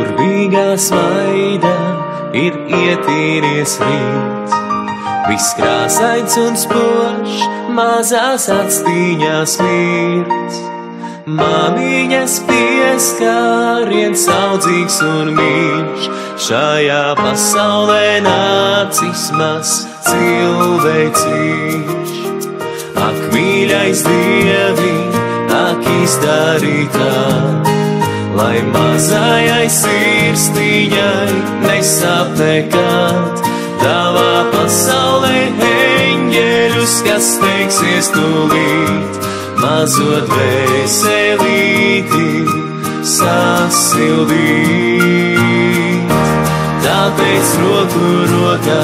burvīgā smaida ir ietīries rīts. Viss krāsains un spožs, mazās atstīņās mirts. Māmiņas pieskāriens saudzīgs un mīļš, šajā pasaulē nācis mazs cilvēcīš. Ak, mīļais Dievi, ak, izdari tā, lai mazajai sirsniņai nesāp nekad. Tavā pasaulē eņģeļus, kas steigsies tūlīt, mazo dvēselīti sasildīt. Tāpēc roku rokā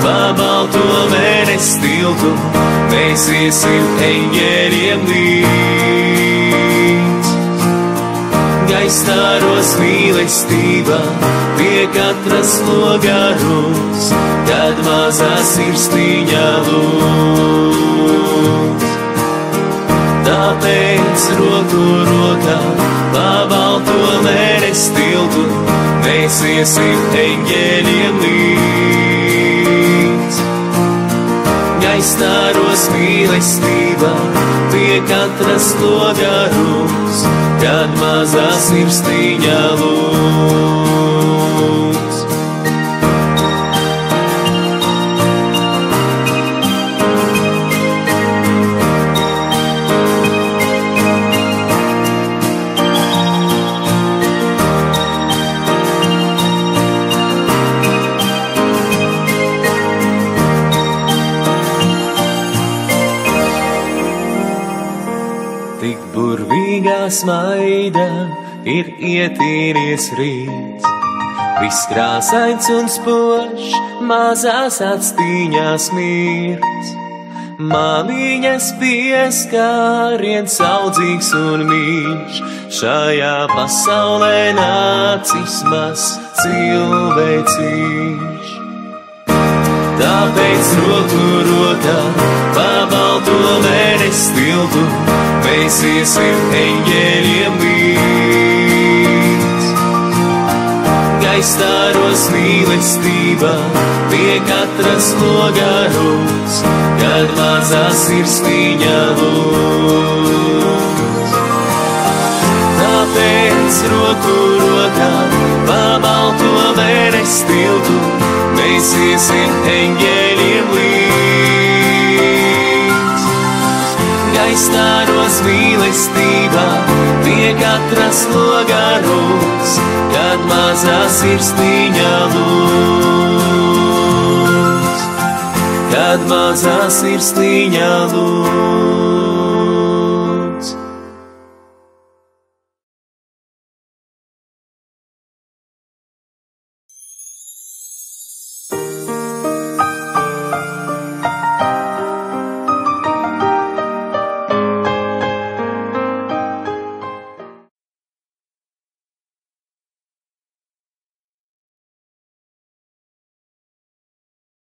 pa balto mēnesi tiltu mēs iesim eņģeļiem līdz. Gaistāros mīlestībā pie katras loga rūs, kad mazā sirsniņā lūdz. Tāpēc roku rokā pa balto mēnesi tiltu mēs iesim eņģeļiem līdz. Gaistāros mīlestībā pie katras loga rūs, kad mazā sirsniņā lūdz. Tik burvīgā smaida ir ietīries rīts. Viss krāsains un spožs, mazās atstīņās mirts. Māmiņas pieskāriens saudzīgs un mīļš, šajā pasaulē nācis mazs cilvēcīš. Tāpēc roku rokā pa balto mēnesi tiltu mēs iesim eņģeļiem līdz. Gaistāros mīlestībā pie katras loga rūs, kad mazā sirsniņā lūdz. Tāpēc roku rokā pa balto mēnesi tiltu mēs iesim eņģeļiem līdz. Gaistāros mīlestībā pie katras loga rūs, kad mazā sirsniņā lūdz. Kad mazā sirsniņā lūdz.